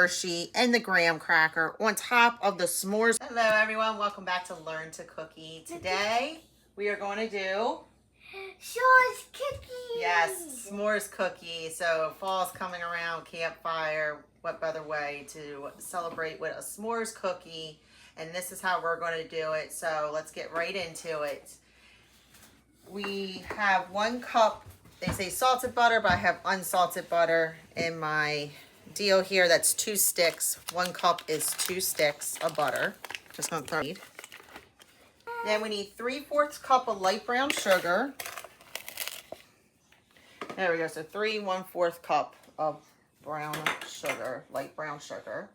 Hershey and the graham cracker on top of the s'mores. Hello everyone, welcome back to Learn to Cookie. Today we are going to do s'mores cookie. Yes, s'mores cookie. So fall's coming around, campfire, what better way to celebrate with a s'mores cookie? And this is how we're going to do it. So let's get right into it. We have 1 cup, they say salted butter, but I have unsalted butter in my deal here. That's 2 sticks. 1 cup is 2 sticks of butter. Just gonna throw it. Then we need 3/4 cup of light brown sugar. There we go. So 3 1/4 cup of brown sugar, light brown sugar,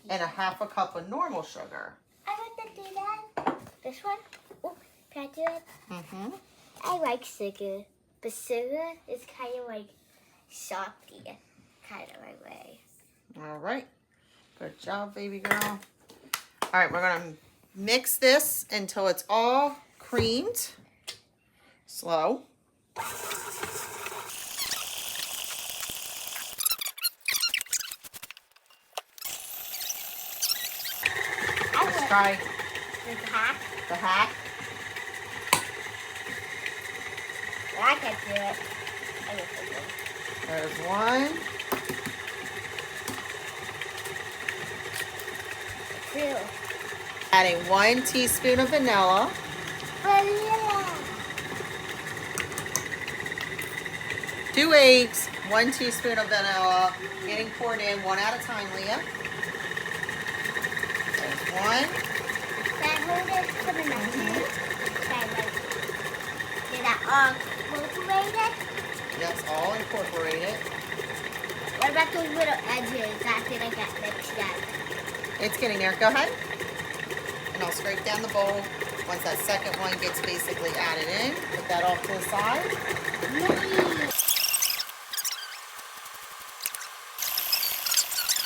and 1/2 cup of normal sugar. I want to do that. This one. Oh, can I do it? Mm-hmm. I like sugar, but sugar is kind of like salty, kind of my way. All right. Good job, baby girl. All right, we're going to mix this until it's all creamed. Slow. Let's try the hack. I can do it. There's 1. 2. Adding 1 teaspoon of vanilla. Vanilla. 2 eggs, 1 teaspoon of vanilla. Getting poured in 1 at a time, Leah. There's 1. Can I hold it for the next one? Get that all incorporated? That's all incorporated. What about those little edges after they get mixed up? It's getting there. Go ahead. And I'll scrape down the bowl. Once that second one gets basically added in, put that off to the side.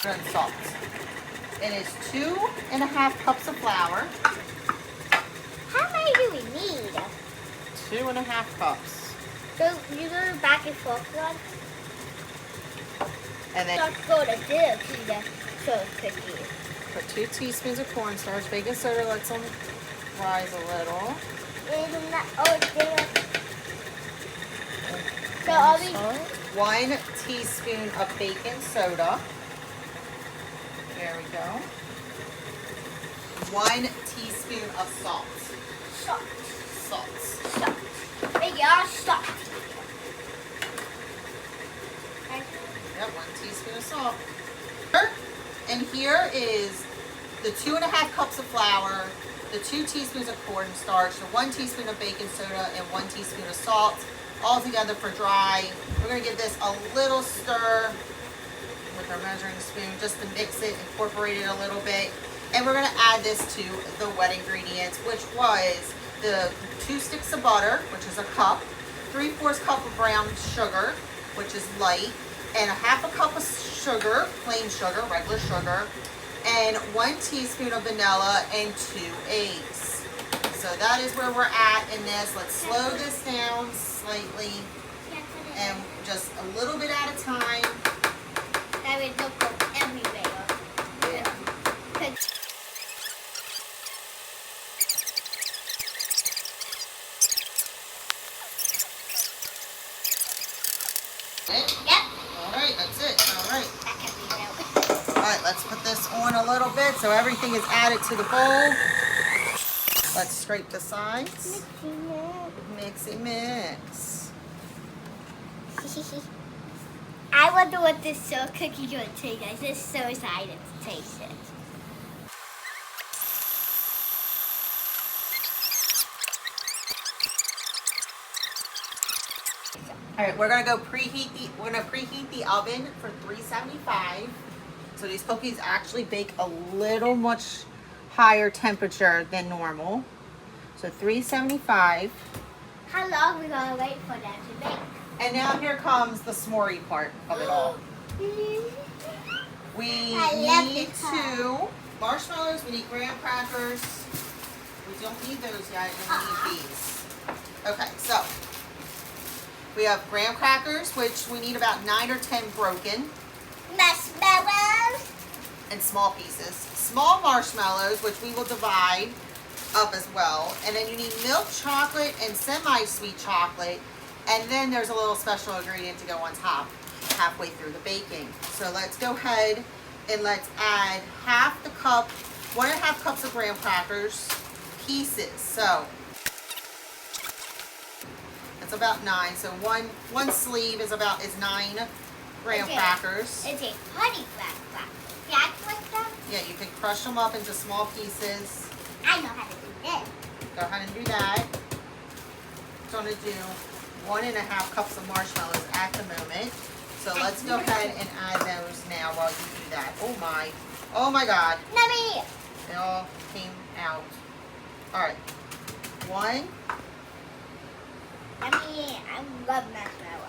And salt. It is 2 1/2 cups of flour. How many do we need? 2 1/2 cups. So you go back and forth one? And then Let's go to the s'mores cookies. put 2 teaspoons of cornstarch. Baking soda lets them rise a little. So all we 1 teaspoon of baking soda. There we go. 1 teaspoon of salt. salt. Salt. Big yard salt. Yep, 1 teaspoon of salt. And here is the 2 1/2 cups of flour, the 2 teaspoons of cornstarch, the 1 teaspoon of baking soda, and 1 teaspoon of salt, all together for dry. We're going to give this a little stir with our measuring spoon just to mix it, incorporate it a little bit. And we're going to add this to the wet ingredients, which was the 2 sticks of butter, which is a cup, 3/4 cup of brown sugar, which is light, and 1/2 cup of sugar, plain sugar, regular sugar, and 1 teaspoon of vanilla and 2 eggs. So that is where we're at in this. Let's slow this down slightly and just a little bit at a time. That would look everywhere. Yeah. Yep. All right, that's it. All right. That can be real. All right, let's put this on a little bit so everything is added to the bowl. Let's scrape the sides. Mixy mix. I wonder what this cookie is going to taste. I'm just so excited to taste it. All right, we're gonna go preheat the oven for 375. So these cookies actually bake a little much higher temperature than normal. So 375. How long are we going to wait for them to bake? And now here comes the s'more part of it all. We need 2 marshmallows, we need graham crackers. We don't need those yet, and we need these. Okay, so we have graham crackers, which we need about 9 or 10 broken. Marshmallows. in small pieces. Small marshmallows, which we will divide up as well. And then you need milk chocolate and semi-sweet chocolate. And then there's a little special ingredient to go on top halfway through the baking. So let's go ahead and let's add half the cup, 1.5 cups of graham crackers, pieces. So it's about 9. So one sleeve is 9 graham crackers. It's a honey cracker. That's like that? Yeah, you can crush them up into small pieces. I know how to do this. Go ahead and do that. I'm going to do 1.5 cups of marshmallows at the moment. So let's go ahead and add those now while you do that. Oh my God. Nummy. It all came out. All right. 1. Nummy, I love marshmallow.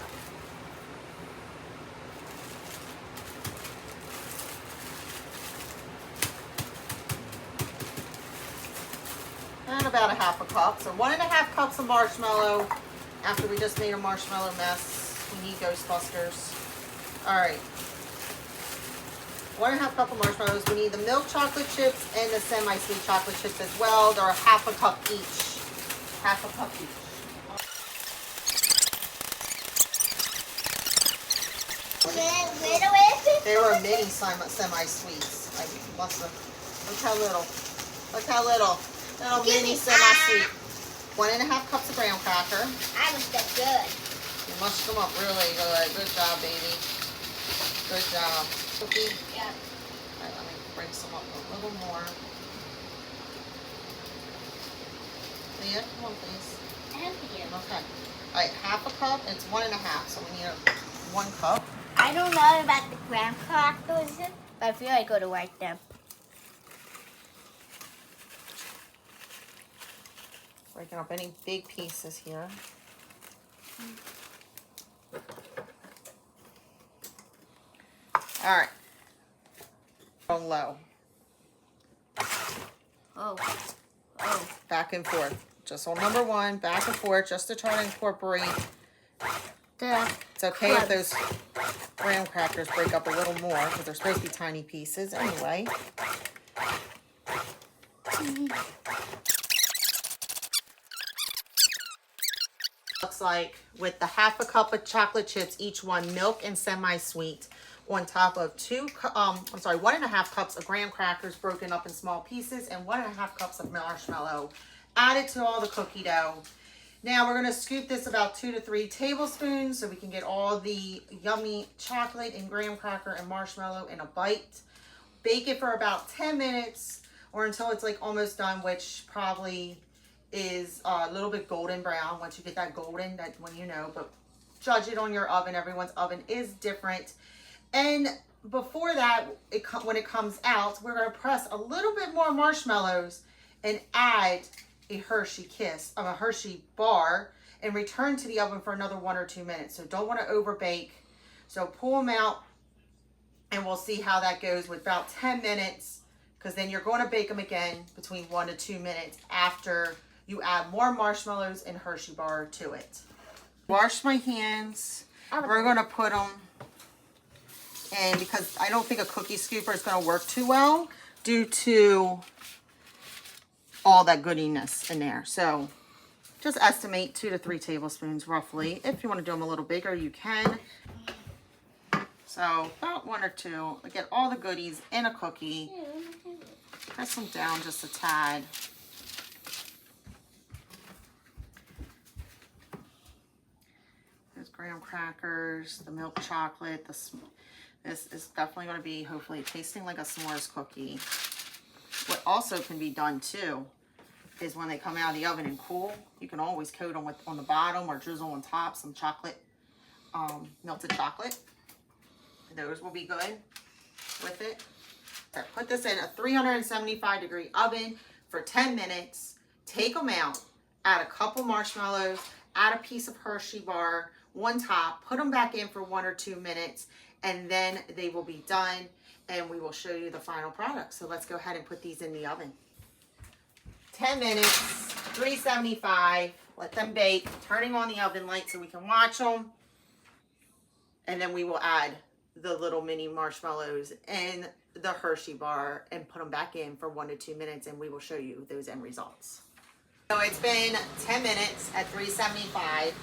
And about 1/2 cup. So 1.5 cups of marshmallow. After we just made a marshmallow mess, we need Ghostbusters. All right. 1.5 cup of marshmallows. We need the milk chocolate chips and the semi-sweet chocolate chips as well. They're 1/2 cup each. 1/2 cup each. They were mini semi-sweets. I must have. Look how little. Look how little. Little mini semi-sweet. 1.5 cups of graham cracker. I was that good. You mushed them up really good. Good job, baby. Good job. Cookie. Yeah. All right, let me break some up a little more. Leah, come on, please. Thank you. Okay. All right, 1/2 cup. It's 1.5, so we need 1 cup. I don't know about the graham crackers, but I feel like I go to like them. Breaking up any big pieces here. All right. Go low. Oh. Back and forth. Just on number 1, back and forth, just to try to incorporate. It's okay if those graham crackers break up a little more because they're supposed to be tiny pieces anyway. Looks like with the 1/2 cup of chocolate chips, each one milk and semi-sweet, on top of 1.5 cups of graham crackers broken up in small pieces and 1.5 cups of marshmallow added to all the cookie dough. Now we're going to scoop this about 2 to 3 tablespoons so we can get all the yummy chocolate and graham cracker and marshmallow in a bite. Bake it for about 10 minutes or until it's like almost done, which probably is a little bit golden brown. Once you get that golden, that's when you know, but judge it on your oven. Everyone's oven is different. And before that, when it comes out, we're going to press a little bit more marshmallows and add a Hershey Kiss of a Hershey bar and return to the oven for another 1 or 2 minutes. So don't want to over bake. So pull them out and we'll see how that goes with about 10 minutes because then you're going to bake them again between 1 to 2 minutes after you add more marshmallows and Hershey bar to it. Wash my hands. We're going to put them in because I don't think a cookie scooper is going to work too well due to all that goodiness in there. So just estimate 2 to 3 tablespoons roughly. If you want to do them a little bigger, you can. So about 1 or 2. Get all the goodies in a cookie. Press them down just a tad. There's graham crackers, the milk chocolate. This is definitely going to be hopefully tasting like a s'mores cookie. What also can be done too is when they come out of the oven and cool, you can always coat them with on the bottom or drizzle on top some chocolate, melted chocolate. Those will be good with it. Okay, put this in a 375-degree oven for 10 minutes. Take them out. Add a couple marshmallows. Add a piece of Hershey bar, 1 top. Put them back in for 1 or 2 minutes, and then they will be done. And we will show you the final product. So let's go ahead and put these in the oven. 10 minutes, 375. Let them bake. Turning on the oven light so we can watch them. And then we will add the little mini marshmallows and the Hershey bar and put them back in for 1 to 2 minutes, and we will show you those end results. So it's been 10 minutes at 375.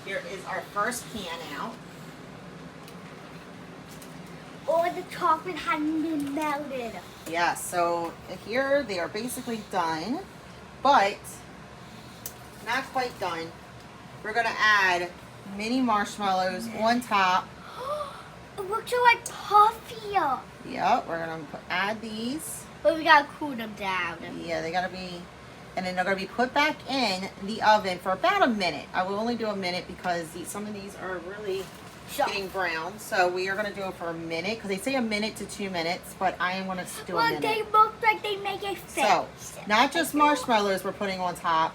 Here is our first can out. Oh, the chocolate hadn't been melted. Yeah, so here they are basically done, but not quite done. We're gonna add mini marshmallows on top. It looks like puffy. Yep, we're gonna add these. But we gotta cool them down. Yeah, they gotta be, and then they're gonna be put back in the oven for about a minute. I will only do a minute because some of these are really getting brown. So we are gonna do it for a minute because they say a minute to 2 minutes, but I am gonna do a minute. They look like they make a face. So, not just marshmallows we're putting on top.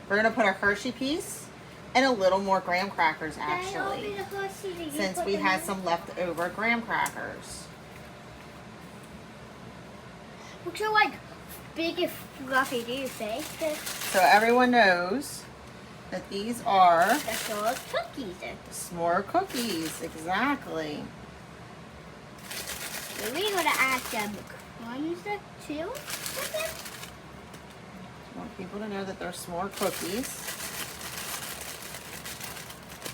We're gonna put a Hershey piece and a little more graham crackers actually, since we had some leftover graham crackers. Looks like big and fluffy, do you think? So everyone knows that these are That's all cookies. s'more cookies, exactly. We're gonna add some crumbs too. I want people to know that they're s'more cookies.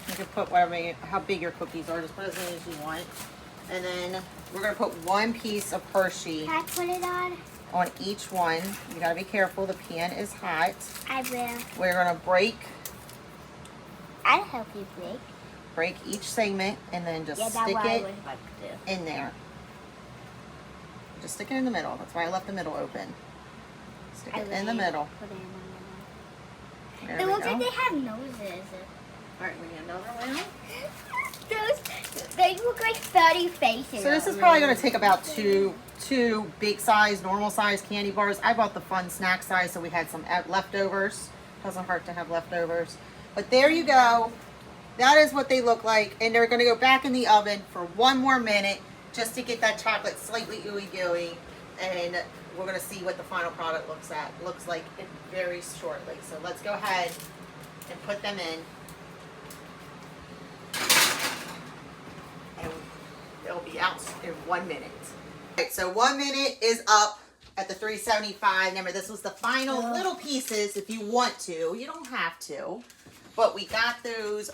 You can put whatever, how big your cookies are, just put as many as you want. And then we're gonna put 1 piece of Hershey Can I put it on each one. You gotta be careful, the pan is hot. I will. We're gonna break I'll help you break. each segment and then just That's stick what I it was about to do. in there. Just stick it in the middle. That's why I left the middle open. Stick it in the middle. Put it in the There middle. It we looks go. like they have noses. Alright, we need another one. They look like 30 faces. So this is probably going to take about two big size, normal size candy bars. I bought the fun snack size, so we had some leftovers. Doesn't hurt to have leftovers. But there you go. That is what they look like. And they're going to go back in the oven for 1 more minute just to get that chocolate slightly ooey gooey. And we're going to see what the final product looks like very shortly. So let's go ahead and put them in. And they'll be out in 1 minute. All right, so 1 minute is up at the 375. Remember, this was the final little pieces if you want to. You don't have to. But we got those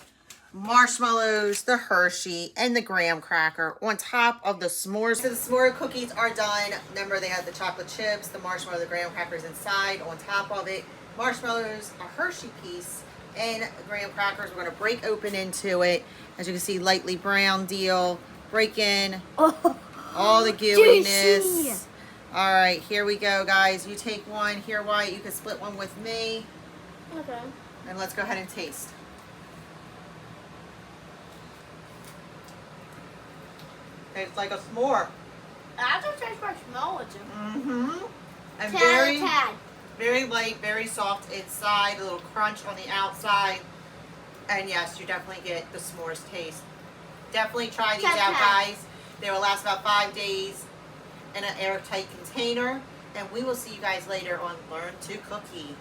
marshmallows, the Hershey, and the graham cracker on top of the s'mores. So the s'more cookies are done. Remember, they had the chocolate chips, the marshmallow, the graham crackers inside on top of it. Marshmallows, a Hershey piece, and graham crackers. We're going to break open into it. As you can see, lightly brown deal. Break in all the gooiness. Juicy. All right, here we go, guys. You take one. Here, Wyatt, you can split one with me. Okay. And let's go ahead and taste. Tastes like a s'more. I just taste marshmallow. Mm-hmm. And 10 very, out of 10. very light, very soft inside, a little crunch on the outside. And yes, you definitely get the s'mores taste. Definitely try these 10 out, out. guys. They will last about 5 days in an airtight container. And we will see you guys later on Learn to Cookie.